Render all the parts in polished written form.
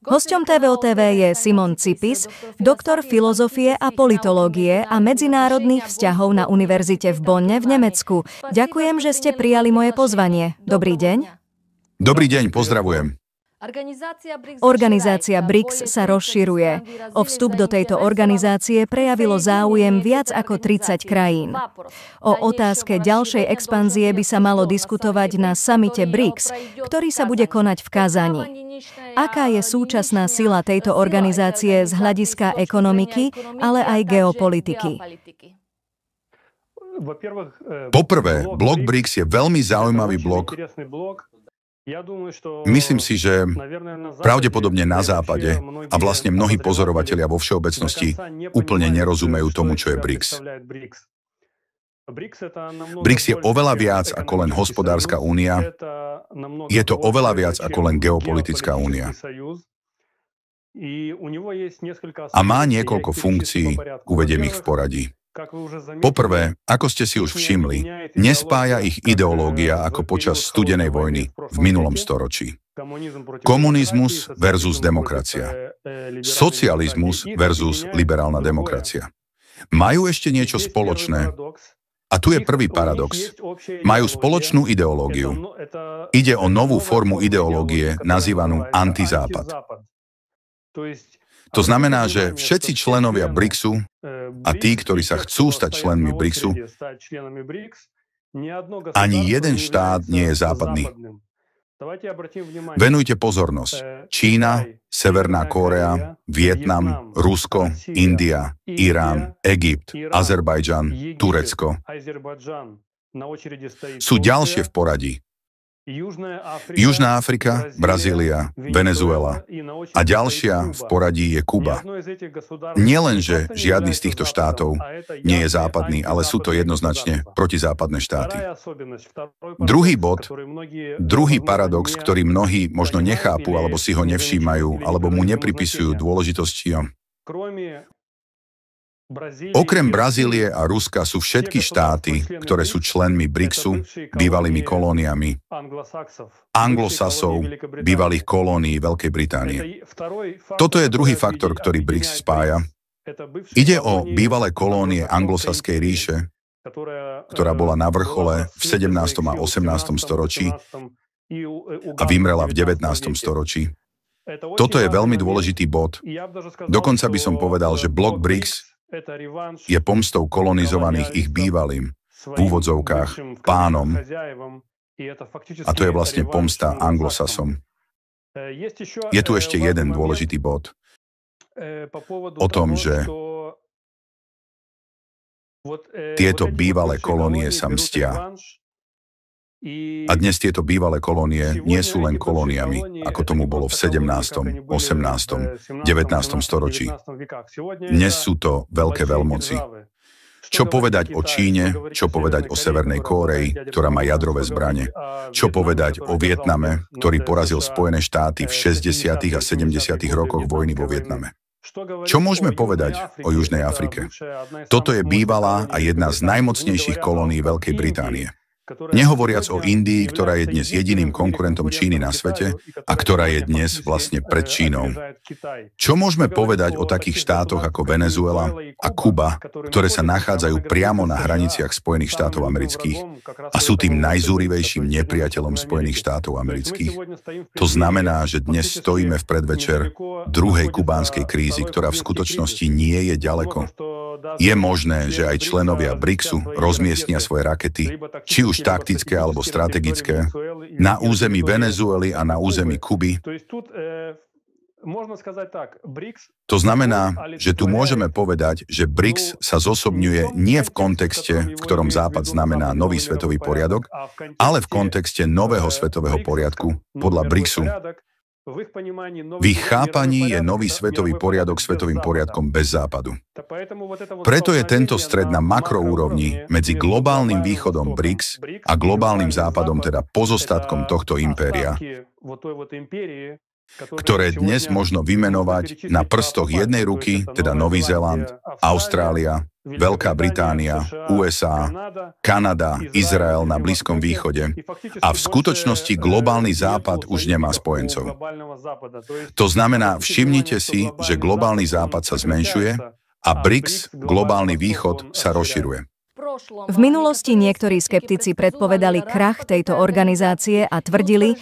Hosťom TVOTV je Simon Cipis, doktor filozofie a politológie a medzinárodných vzťahov na univerzite v Bonne v Nemecku. Ďakujem, že ste prijali moje pozvanie. Dobrý deň. Dobrý deň, pozdravujem. Organizácia BRICS sa rozširuje. O vstup do tejto organizácie prejavilo záujem viac ako 30 krajín. O otázke ďalšej expanzie by sa malo diskutovať na samite BRICS, ktorý sa bude konať v Kazani. Aká je súčasná sila tejto organizácie z hľadiska ekonomiky, ale aj geopolitiky? Poprvé, blok BRICS je veľmi zaujímavý blok. Myslím si, že pravdepodobne na západe a vlastne mnohí pozorovatelia vo všeobecnosti úplne nerozumejú tomu, čo je BRICS. BRICS je oveľa viac ako len hospodárska únia, je to oveľa viac ako len geopolitická únia. A má niekoľko funkcií, uvediem ich v poradí. Poprvé, ako ste si už všimli, nespája ich ideológia ako počas studenej vojny v minulom storočí. Komunizmus versus demokracia. Socializmus versus liberálna demokracia. Majú ešte niečo spoločné. A tu je prvý paradox. Majú spoločnú ideológiu. Ide o novú formu ideológie nazývanú antizápad. To znamená, že všetci členovia BRICSu a tí, ktorí sa chcú stať členmi BRICSu, ani jeden štát nie je západný. Venujte pozornosť. Čína, Severná Kórea, Vietnam, Rusko, India, Irán, Egypt, Azerbajdžan, Turecko. Sú ďalšie v poradí. Južná Afrika, Brazília, Venezuela a ďalšia v poradí je Kuba. Nielenže žiadny z týchto štátov nie je západný, ale sú to jednoznačne protizápadné štáty. Druhý bod, druhý paradox, ktorý mnohí možno nechápu, alebo si ho nevšímajú, alebo mu nepripisujú dôležitosti. Okrem Brazílie a Ruska sú všetky štáty, ktoré sú členmi BRICSu, bývalými kolóniami Anglosasov, bývalých kolónií Veľkej Británie. Toto je druhý faktor, ktorý BRICS spája. Ide o bývalé kolónie Anglosaskej ríše, ktorá bola na vrchole v 17. a 18. storočí a vymrela v 19. storočí. Toto je veľmi dôležitý bod. Dokonca by som povedal, že blok BRICS je pomstou kolonizovaných ich bývalým, v úvodzovkách, pánom, a to je vlastne pomsta Anglosasom. Je tu ešte jeden dôležitý bod o tom, že tieto bývalé kolónie sa mstia. A dnes tieto bývalé kolónie nie sú len kolóniami, ako tomu bolo v 17., 18., 19. storočí. Dnes sú to veľké veľmoci. Čo povedať o Číne, čo povedať o Severnej Kórei, ktorá má jadrové zbrane, čo povedať o Vietname, ktorý porazil Spojené štáty v 60. a 70. rokoch vojny vo Vietname. Čo môžeme povedať o Južnej Afrike? Toto je bývalá a jedna z najmocnejších kolónií Veľkej Británie. Nehovoriac o Indii, ktorá je dnes jediným konkurentom Číny na svete a ktorá je dnes vlastne pred Čínou. Čo môžeme povedať o takých štátoch ako Venezuela a Kuba, ktoré sa nachádzajú priamo na hraniciach Spojených štátov amerických a sú tým najzúrivejším nepriateľom Spojených štátov amerických? To znamená, že dnes stojíme v predvečer druhej kubánskej krízy, ktorá v skutočnosti nie je ďaleko. Je možné, že aj členovia BRICSu rozmiestnia svoje rakety, či už taktické alebo strategické, na území Venezuely a na území Kuby. To znamená, že tu môžeme povedať, že BRICS sa zosobňuje nie v kontexte, v ktorom Západ znamená nový svetový poriadok, ale v kontexte nového svetového poriadku podľa BRICSu. V ich chápaní je nový svetový poriadok svetovým poriadkom bez Západu. Preto je tento stred na makroúrovni medzi globálnym východom BRICS a globálnym západom, teda pozostatkom tohto impéria, ktoré dnes možno vymenovať na prstoch jednej ruky, teda Nový Zéland, Austrália, Veľká Británia, USA, Kanada, Izrael na Blízkom východe a v skutočnosti globálny západ už nemá spojencov. To znamená, všimnite si, že globálny západ sa zmenšuje a BRICS, globálny východ, sa rozširuje. V minulosti niektorí skeptici predpovedali krach tejto organizácie a tvrdili,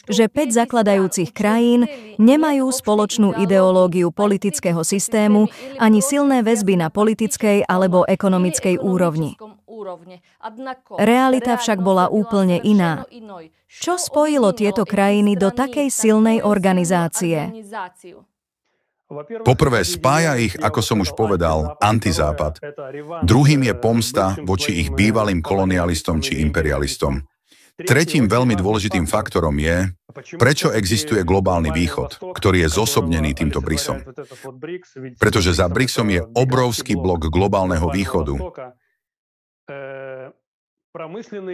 že 5 zakladajúcich krajín nemajú spoločnú ideológiu politického systému ani silné väzby na politickej alebo ekonomickej úrovni. Realita však bola úplne iná. Čo spojilo tieto krajiny do takej silnej organizácie? Poprvé spája ich, ako som už povedal, antizápad. Druhým je pomsta voči ich bývalým kolonialistom či imperialistom. Tretím veľmi dôležitým faktorom je, prečo existuje globálny východ, ktorý je zosobnený týmto BRICSom. Pretože za BRICSom je obrovský blok globálneho východu.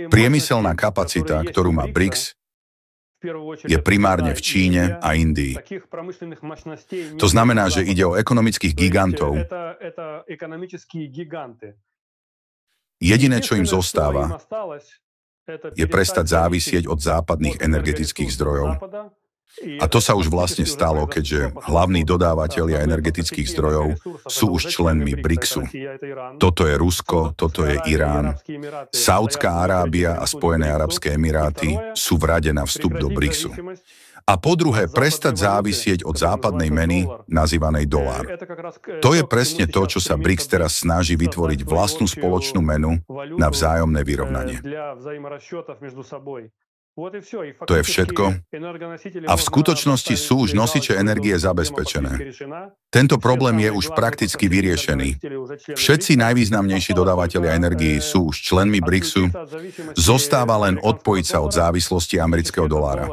Priemyselná kapacita, ktorú má BRICS, je primárne v Číne a Indii. To znamená, že ide o ekonomických gigantov. Jediné, čo im zostáva, je prestať závisieť od západných energetických zdrojov. A to sa už vlastne stalo, keďže hlavní dodávatelia energetických zdrojov sú už členmi BRICSu. Toto je Rusko, toto je Irán. Saudská Arábia a Spojené arabské emiráty sú v rade na vstup do BRICSu. A po druhé, prestať závisieť od západnej meny, nazývanej dolár. To je presne to, čo sa BRICS teraz snaží vytvoriť vlastnú spoločnú menu na vzájomné vyrovnanie. To je všetko. A v skutočnosti sú už nosiče energie zabezpečené. Tento problém je už prakticky vyriešený. Všetci najvýznamnejší dodávatelia energií sú už členmi BRICSu. Zostáva len odpojiť sa od závislosti amerického dolára.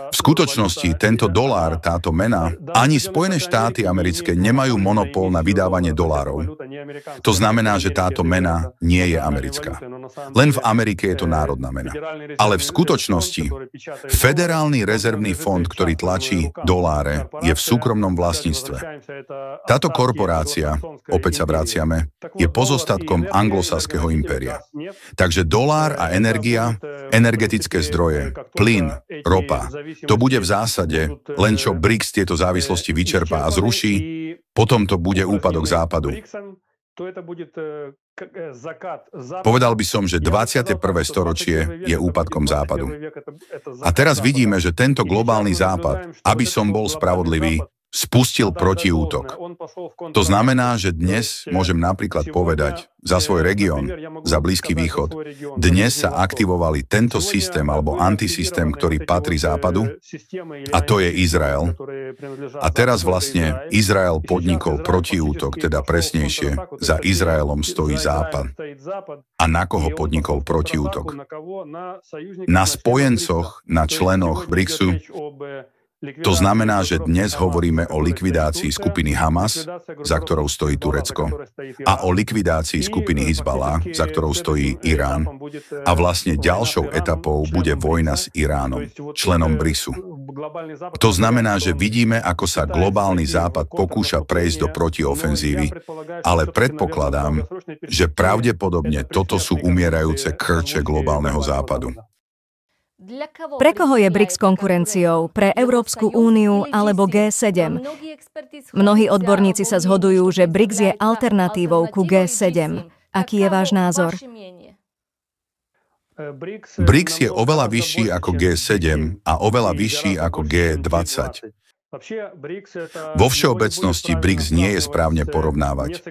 V skutočnosti tento dolár, táto mena, ani Spojené štáty americké nemajú monopol na vydávanie dolárov. To znamená, že táto mena nie je americká. Len v Amerike je to národná mena. Ale v skutočnosti Federálny rezervný fond, ktorý tlačí doláre, je v súkromnom vlastníctve. Táto korporácia, opäť sa vraciame, je pozostatkom anglosaského impéria. Takže dolár a energia, energetické zdroje, plyn, ropa, to bude v zásade len čo BRICS tieto závislosti vyčerpá a zruší, potom to bude úpadok západu. Povedal by som, že 21. storočie je úpadkom západu. A teraz vidíme, že tento globálny západ, aby som bol spravodlivý, spustil protiútok. To znamená, že dnes môžem napríklad povedať za svoj región, za Blízky východ, dnes sa aktivovali tento systém alebo antisystém, ktorý patrí západu, a to je Izrael. A teraz vlastne Izrael podnikol protiútok, teda presnejšie, za Izraelom stojí západ. A na koho podnikol protiútok? Na spojencoch, na členoch BRICSu. To znamená, že dnes hovoríme o likvidácii skupiny Hamas, za ktorou stojí Turecko, a o likvidácii skupiny Hizballah, za ktorou stojí Irán. A vlastne ďalšou etapou bude vojna s Iránom, členom BRICSu. To znamená, že vidíme, ako sa globálny západ pokúša prejsť do protiofenzívy, ale predpokladám, že pravdepodobne toto sú umierajúce krče globálneho západu. Pre koho je BRICS konkurenciou? Pre Európsku úniu alebo G7? Mnohí odborníci sa zhodujú, že BRICS je alternatívou ku G7. Aký je váš názor? BRICS je oveľa vyšší ako G7 a oveľa vyšší ako G20. Vo všeobecnosti BRICS nie je správne porovnávať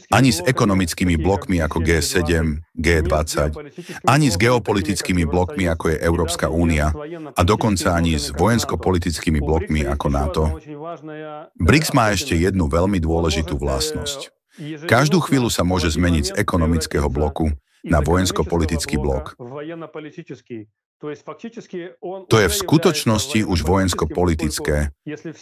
ani s ekonomickými blokmi ako G7, G20, ani s geopolitickými blokmi ako je Európska únia a dokonca ani s vojensko-politickými blokmi ako NATO. BRICS má ešte jednu veľmi dôležitú vlastnosť. Každú chvíľu sa môže zmeniť z ekonomického bloku na vojensko-politický blok. To je v skutočnosti už vojensko-politické,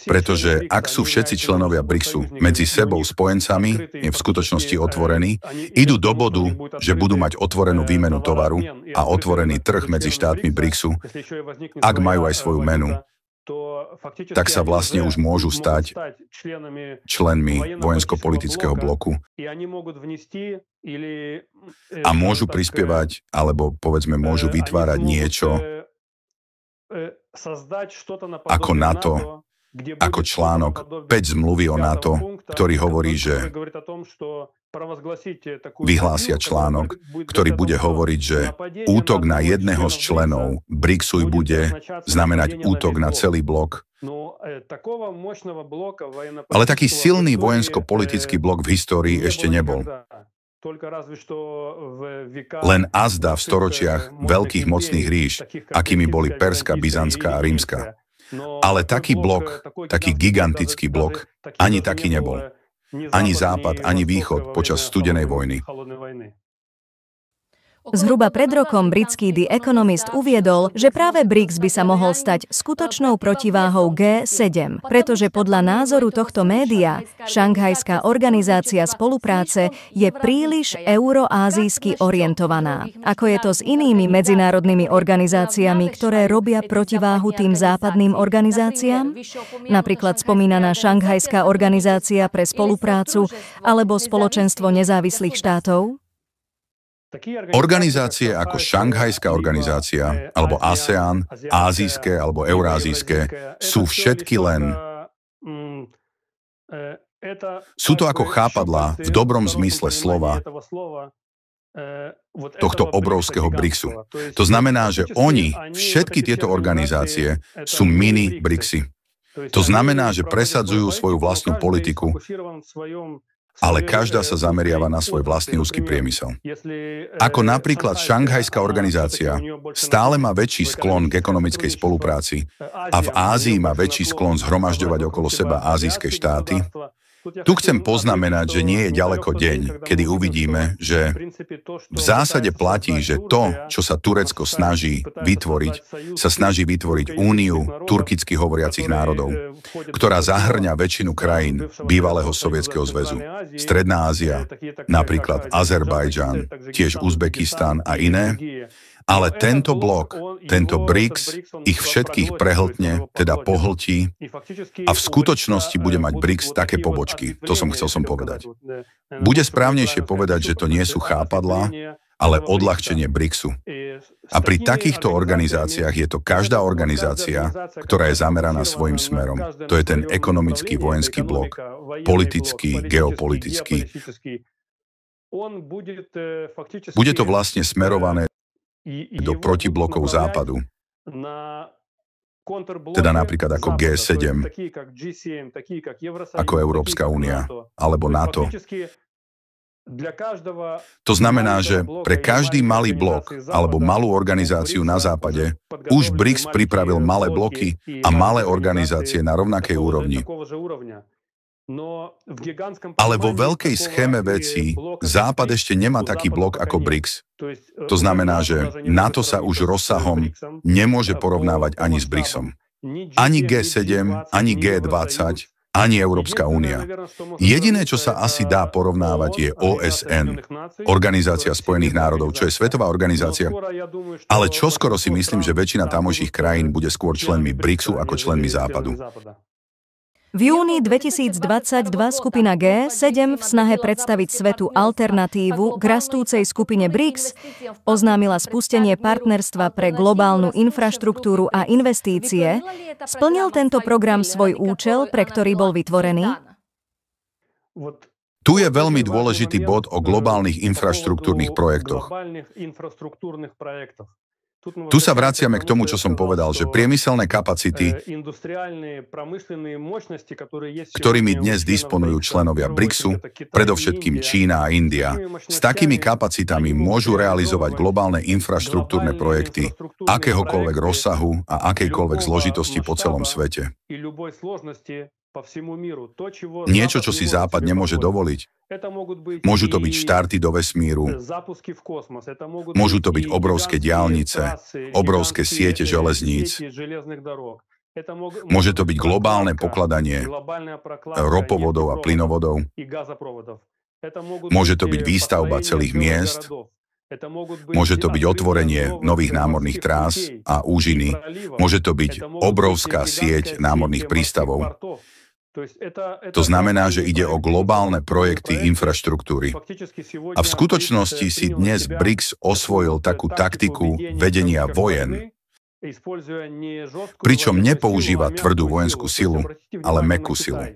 pretože ak sú všetci členovia BRICSu medzi sebou spojencami, je v skutočnosti otvorení, idú do bodu, že budú mať otvorenú výmenu tovaru a otvorený trh medzi štátmi BRICSu, ak majú aj svoju menu, tak sa vlastne už môžu stať členmi vojensko-politického bloku a môžu prispievať, alebo povedzme môžu vytvárať niečo ako NATO, ako článok 5 zmluvy o NATO, ktorý hovorí, že vyhlásia článok, ktorý bude hovoriť, že útok na jedného z členov BRICSu bude znamenať útok na celý blok. Ale taký silný vojensko-politický blok v histórii ešte nebol. Len azda v storočiach veľkých mocných ríš, akými boli Perská, Byzantská a Rímska. Ale taký blok, taký gigantický blok, ani taký nebol. Ani Západ, ani Východ počas studenej vojny. Zhruba pred rokom britský The Economist uviedol, že práve BRICS by sa mohol stať skutočnou protiváhou G7, pretože podľa názoru tohto média Šanghajská organizácia spolupráce je príliš euroázijsky orientovaná. Ako je to s inými medzinárodnými organizáciami, ktoré robia protiváhu tým západným organizáciám? Napríklad spomínaná Šanghajská organizácia pre spoluprácu alebo Spoločenstvo nezávislých štátov? Organizácie ako Šanghajská organizácia, alebo ASEAN, ázijské alebo eurázijské, sú všetky len... Sú to ako chápadlá v dobrom zmysle slova tohto obrovského BRICSu. To znamená, že oni, všetky tieto organizácie, sú mini BRICSy. To znamená, že presadzujú svoju vlastnú politiku, ale každá sa zameriava na svoj vlastný úzky priemysel. Ako napríklad Šanghajská organizácia stále má väčší sklon k ekonomickej spolupráci a v Ázii má väčší sklon zhromažďovať okolo seba ázijské štáty. Tu chcem poznamenať, že nie je ďaleko deň, kedy uvidíme, že v zásade platí, že to, čo sa Turecko snaží vytvoriť, sa snaží vytvoriť úniu turkicky hovoriacich národov, ktorá zahŕňa väčšinu krajín bývalého Sovietskeho zväzu. Stredná Ázia, napríklad Azerbajdžan, tiež Uzbekistan a iné. Ale tento blok, tento BRICS, ich všetkých prehltne, teda pohltí a v skutočnosti bude mať BRICS také pobočky. To som chcel povedať. Bude správnejšie povedať, že to nie sú chápadlá, ale odľahčenie BRICSu. A pri takýchto organizáciách je to každá organizácia, ktorá je zameraná svojim smerom. To je ten ekonomický vojenský blok, politický, geopolitický. Bude to vlastne smerované do protiblokov Západu. Teda napríklad ako G7, ako Európska únia, alebo NATO. To znamená, že pre každý malý blok alebo malú organizáciu na západe už BRICS pripravil malé bloky a malé organizácie na rovnakej úrovni. Ale vo veľkej schéme vecí Západ ešte nemá taký blok ako BRICS. To znamená, že NATO sa už rozsahom nemôže porovnávať ani s BRICSom. Ani G7, ani G20, ani Európska únia. Jediné, čo sa asi dá porovnávať, je OSN, Organizácia spojených národov, čo je svetová organizácia. Ale čoskoro si myslím, že väčšina tamojších krajín bude skôr členmi BRICSu ako členmi Západu. V júni 2022 skupina G7 v snahe predstaviť svetu alternatívu k rastúcej skupine BRICS oznámila spustenie partnerstva pre globálnu infraštruktúru a investície. Splnil tento program svoj účel, pre ktorý bol vytvorený? Tu je veľmi dôležitý bod o globálnych infraštruktúrnych projektoch. Tu sa vraciame k tomu, čo som povedal, že priemyselné kapacity, ktorými dnes disponujú členovia BRICSu, predovšetkým Čína a India, s takými kapacitami môžu realizovať globálne infraštruktúrne projekty akéhokoľvek rozsahu a akejkoľvek zložitosti po celom svete. Niečo, čo si Západ nemôže dovoliť. Môžu to byť štarty do vesmíru, môžu to byť obrovské diaľnice, obrovské siete železníc, môže to byť globálne pokladanie ropovodov a plynovodov, môže to byť výstavba celých miest, Môže to byť otvorenie nových námorných trás a úžiny. Môže to byť obrovská sieť námorných prístavov. To znamená, že ide o globálne projekty infraštruktúry. A v skutočnosti si dnes BRICS osvojil takú taktiku vedenia vojen, pričom nepoužíva tvrdú vojenskú silu, ale mäkkú silu.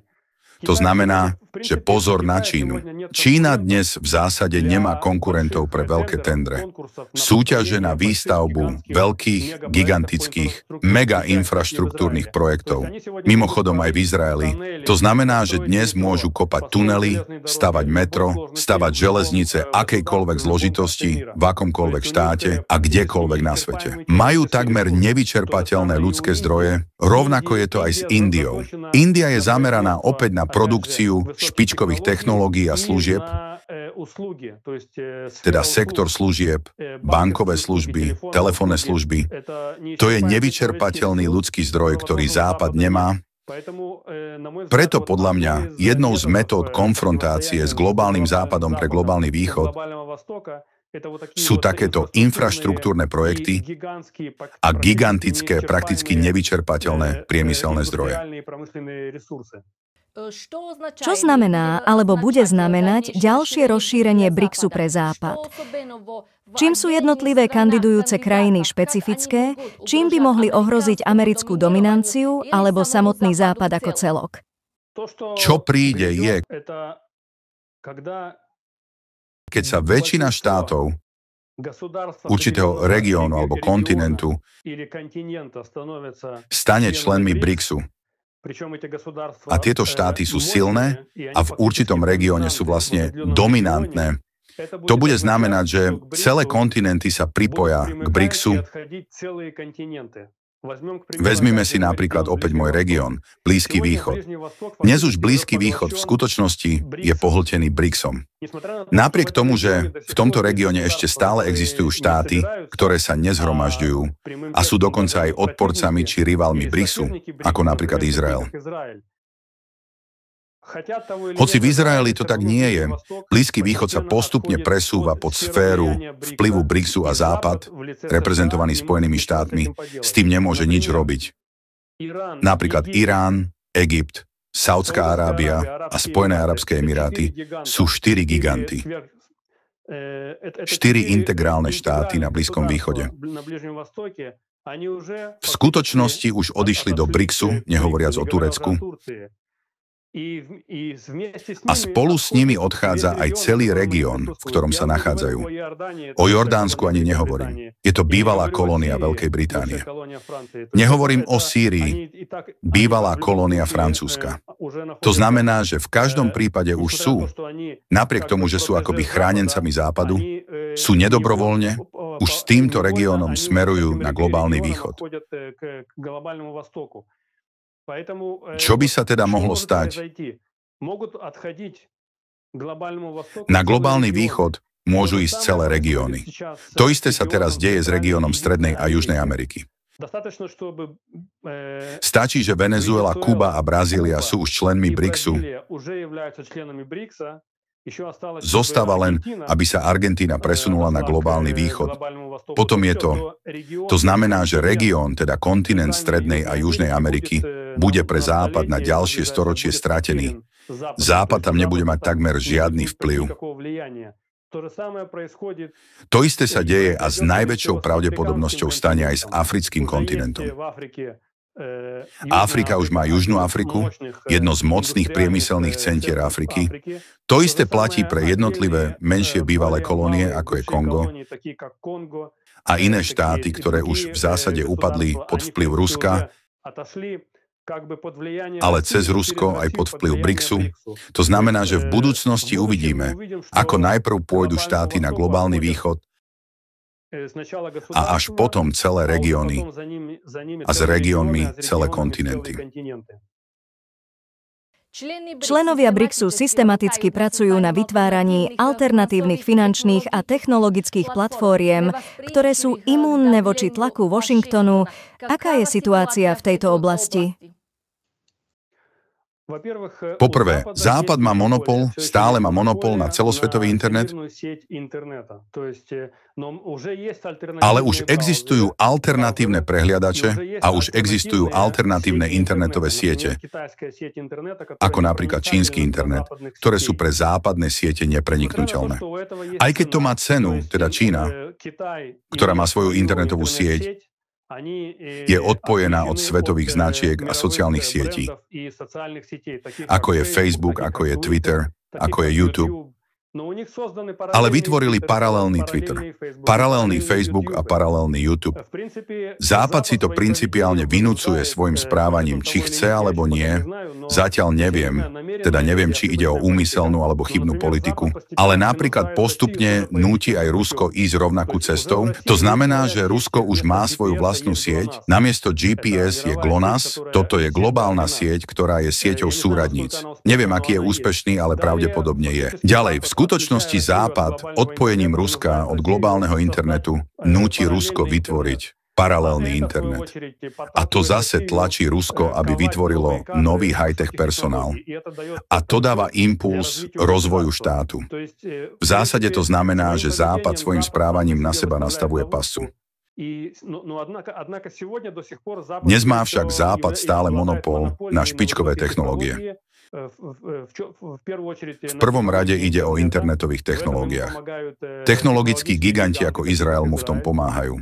To znamená, že pozor na Čínu. Čína dnes v zásade nemá konkurentov pre veľké tendre. Súťaže na výstavbu veľkých, gigantických, mega infraštruktúrnych projektov. Mimochodom aj v Izraeli. To znamená, že dnes môžu kopať tunely, stavať metro, stavať železnice akejkoľvek zložitosti, v akomkoľvek štáte a kdekoľvek na svete. Majú takmer nevyčerpateľné ľudské zdroje, rovnako je to aj s Indiou. India je zameraná opäť na produkciu špičkových technológií a služieb, teda sektor služieb, bankové služby, telefónne služby. To je nevyčerpateľný ľudský zdroj, ktorý Západ nemá. Preto podľa mňa jednou z metód konfrontácie s globálnym Západom pre globálny východ sú takéto infraštruktúrne projekty a gigantické, prakticky nevyčerpateľné priemyselné zdroje. Čo znamená, alebo bude znamenať ďalšie rozšírenie BRICSu pre Západ? Čím sú jednotlivé kandidujúce krajiny špecifické, čím by mohli ohroziť americkú dominanciu alebo samotný Západ ako celok? Čo príde je, keď sa väčšina štátov určitého regiónu alebo kontinentu stane členmi BRICSu. A tieto štáty sú silné a v určitom regióne sú vlastne dominantné. To bude znamenať, že celé kontinenty sa pripoja k BRICSu. Vezmime si napríklad opäť môj región, Blízky východ. Dnes už Blízky východ v skutočnosti je pohltený BRICSom. Napriek tomu, že v tomto regióne ešte stále existujú štáty, ktoré sa nezhromažďujú a sú dokonca aj odporcami či rivalmi BRICSu, ako napríklad Izrael. Hoci v Izraeli to tak nie je, Blízky východ sa postupne presúva pod sféru vplyvu BRICSu a Západ, reprezentovaný Spojenými štátmi, s tým nemôže nič robiť. Napríklad Irán, Egypt, Saudská Arábia a Spojené arabské emiráty sú 4 giganty. 4 integrálne štáty na Blízkom východe. V skutočnosti už odišli do BRICSu, nehovoriac o Turecku, a spolu s nimi odchádza aj celý región, v ktorom sa nachádzajú. O Jordánsku ani nehovorím. Je to bývalá kolónia Veľkej Británie. Nehovorím o Sýrii, bývalá kolónia Francúzska. To znamená, že v každom prípade už sú, napriek tomu, že sú akoby chránencami Západu, sú nedobrovoľne, už s týmto regiónom smerujú na globálny východ. Čo by sa teda mohlo stať? Na globálny východ môžu ísť celé regióny. To isté sa teraz deje s regiónom Strednej a Južnej Ameriky. Stačí, že Venezuela, Kuba a Brazília sú už členmi BRICSu. Zostáva len, aby sa Argentína presunula na globálny východ. Potom je to znamená, že región, teda kontinent Strednej a Južnej Ameriky, bude pre Západ na ďalšie storočie stratený. Západ tam nebude mať takmer žiadny vplyv. To isté sa deje a s najväčšou pravdepodobnosťou stane aj s africkým kontinentom. Afrika už má Južnú Afriku, jedno z mocných priemyselných centier Afriky. To isté platí pre jednotlivé menšie bývalé kolónie, ako je Kongo, a iné štáty, ktoré už v zásade upadli pod vplyv Ruska, ale cez Rusko aj pod vplyv BRICSu. To znamená, že v budúcnosti uvidíme, ako najprv pôjdu štáty na globálny východ a až potom celé regióny a s regiónmi celé kontinenty. Členovia BRICSu systematicky pracujú na vytváraní alternatívnych finančných a technologických platfóriem, ktoré sú imúnne voči tlaku Washingtonu. Aká je situácia v tejto oblasti? Poprvé, Západ má monopol, stále má monopol na celosvetový internet, ale už existujú alternatívne prehliadače a už existujú alternatívne internetové siete, ako napríklad čínsky internet, ktoré sú pre západné siete nepreniknuteľné. Aj keď to má cenu, teda Čína, ktorá má svoju internetovú sieť, je odpojená od svetových značiek a sociálnych sietí, ako je Facebook, ako je Twitter, ako je YouTube. Ale vytvorili paralelný Twitter, paralelný Facebook a paralelný YouTube. Západ si to principiálne vynúcuje svojim správaním, či chce alebo nie. Zatiaľ neviem, teda neviem, či ide o úmyselnú alebo chybnú politiku, ale napríklad postupne núti aj Rusko ísť rovnakú cestou. To znamená, že Rusko už má svoju vlastnú sieť. Namiesto GPS je GLONASS, toto je globálna sieť, ktorá je sieťou súradníc. Neviem, aký je úspešný, ale pravdepodobne je. Ďalej, v skutočnosti Západ odpojením Ruska od globálneho internetu núti Rusko vytvoriť paralelný internet. A to zase tlačí Rusko, aby vytvorilo nový high-tech personál. A to dáva impuls rozvoju štátu. V zásade to znamená, že Západ svojim správaním na seba nastavuje pascu. Dnes má však Západ stále monopol na špičkové technológie. V prvom rade ide o internetových technológiách. Technologickí giganti ako Izrael mu v tom pomáhajú.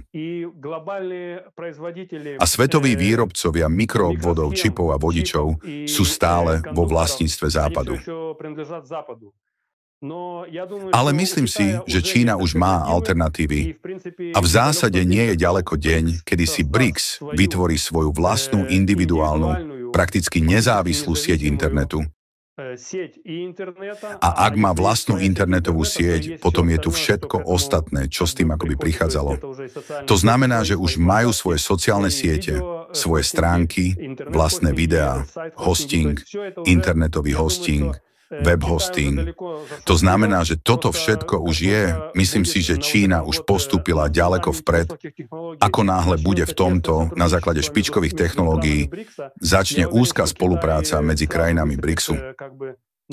A svetoví výrobcovia mikroobvodov, čipov a vodičov sú stále vo vlastníctve Západu. Ale myslím si, že Čína už má alternatívy a v zásade nie je ďaleko deň, kedy si BRICS vytvorí svoju vlastnú individuálnu, prakticky nezávislú sieť internetu. A ak má vlastnú internetovú sieť, potom je tu všetko ostatné, čo s tým akoby prichádzalo. To znamená, že už majú svoje sociálne siete, svoje stránky, vlastné videá, hosting, internetový hosting, web hosting. To znamená, že toto všetko už je, myslím si, že Čína už postúpila ďaleko vpred. Ako náhle bude v tomto, na základe špičkových technológií, začne úzka spolupráca medzi krajinami BRICSu.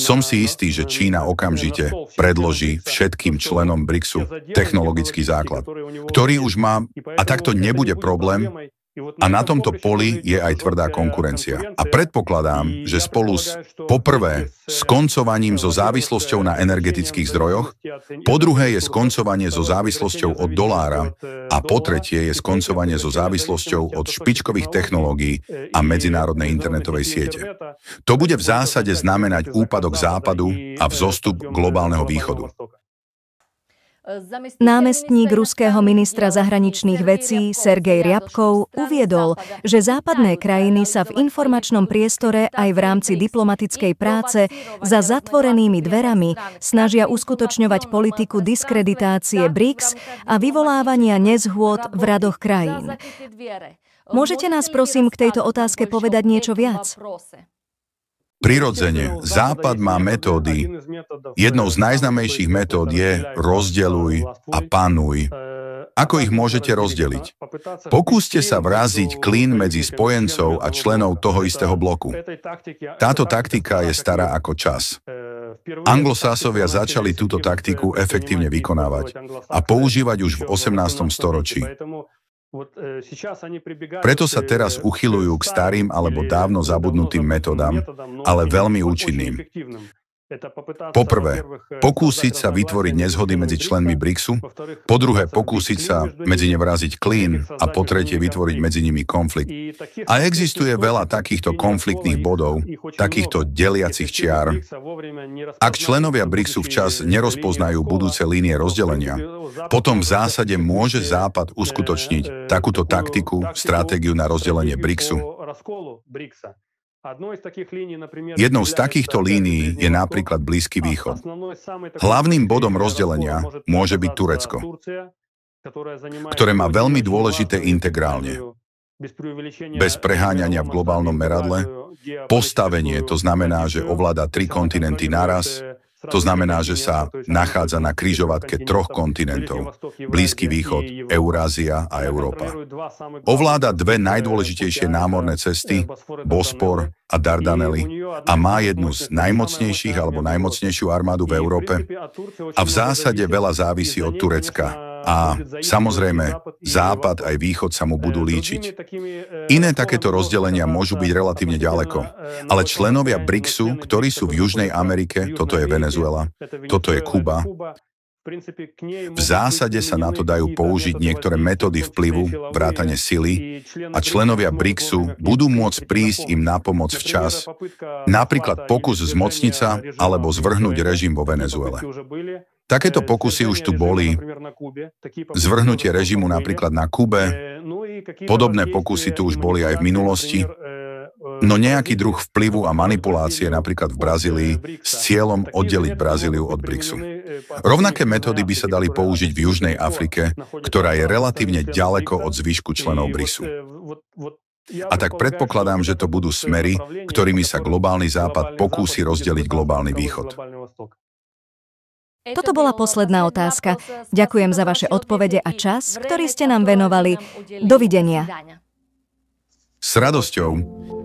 Som si istý, že Čína okamžite predloží všetkým členom BRICSu technologický základ, ktorý už má, a takto nebude problém. A na tomto poli je aj tvrdá konkurencia. A predpokladám, že spolu s, poprvé, skoncovaním so závislosťou na energetických zdrojoch, po druhé je skoncovanie so závislosťou od dolára a po tretie je skoncovanie so závislosťou od špičkových technológií a medzinárodnej internetovej siete. To bude v zásade znamenať úpadok Západu a vzostup globálneho východu. Námestník ruského ministra zahraničných vecí Sergej Ryabkov uviedol, že západné krajiny sa v informačnom priestore aj v rámci diplomatickej práce za zatvorenými dverami snažia uskutočňovať politiku diskreditácie BRICS a vyvolávania nezhôd v radoch krajín. Môžete nás prosím k tejto otázke povedať niečo viac? Prirodzene, Západ má metódy. Jednou z najznámejších metód je rozdeľuj a panuj. Ako ich môžete rozdeliť? Pokúste sa vraziť klin medzi spojencov a členov toho istého bloku. Táto taktika je stará ako čas. Anglosásovia začali túto taktiku efektívne vykonávať a používať už v 18. storočí. Preto sa teraz uchyľujú k starým alebo dávno zabudnutým metódam, ale veľmi účinným. Poprvé, pokúsiť sa vytvoriť nezhody medzi členmi BRICSu, po druhé, pokúsiť sa medzi ne vraziť klín a po tretie, vytvoriť medzi nimi konflikt. A existuje veľa takýchto konfliktných bodov, takýchto deliacich čiar. Ak členovia BRICSu včas nerozpoznajú budúce línie rozdelenia, potom v zásade môže Západ uskutočniť takúto taktiku, stratégiu na rozdelenie BRICSu. Jednou z takýchto línií je napríklad Blízky východ. Hlavným bodom rozdelenia môže byť Turecko, ktoré má veľmi dôležité integrálne. Bez preháňania v globálnom meradle, postavenie, to znamená, že ovláda 3 kontinenty naraz, To znamená, že sa nachádza na križovatke 3 kontinentov. Blízky východ, Eurázia a Európa. Ovláda 2 najdôležitejšie námorné cesty, Bospor a Dardanely, a má jednu z najmocnejších alebo najmocnejšiu armádu v Európe. A v zásade veľa závisí od Turecka. A samozrejme, západ aj východ sa mu budú líčiť. Iné takéto rozdelenia môžu byť relatívne ďaleko, ale členovia BRICSu, ktorí sú v Južnej Amerike, toto je Venezuela, toto je Kuba, v zásade sa na to dajú použiť niektoré metódy vplyvu, vrátane sily, a členovia BRICSu budú môcť prísť im na pomoc včas, napríklad pokus zmocniť sa alebo zvrhnúť režim vo Venezuele. Takéto pokusy už tu boli, zvrhnutie režimu napríklad na Kube, podobné pokusy tu už boli aj v minulosti, no nejaký druh vplyvu a manipulácie napríklad v Brazílii s cieľom oddeliť Brazíliu od BRICSu. Rovnaké metódy by sa dali použiť v Južnej Afrike, ktorá je relatívne ďaleko od zvyšku členov BRICSu. A tak predpokladám, že to budú smery, ktorými sa globálny západ pokúsi rozdeliť globálny východ. Toto bola posledná otázka. Ďakujem za vaše odpovede a čas, ktorý ste nám venovali. Dovidenia. S radosťou.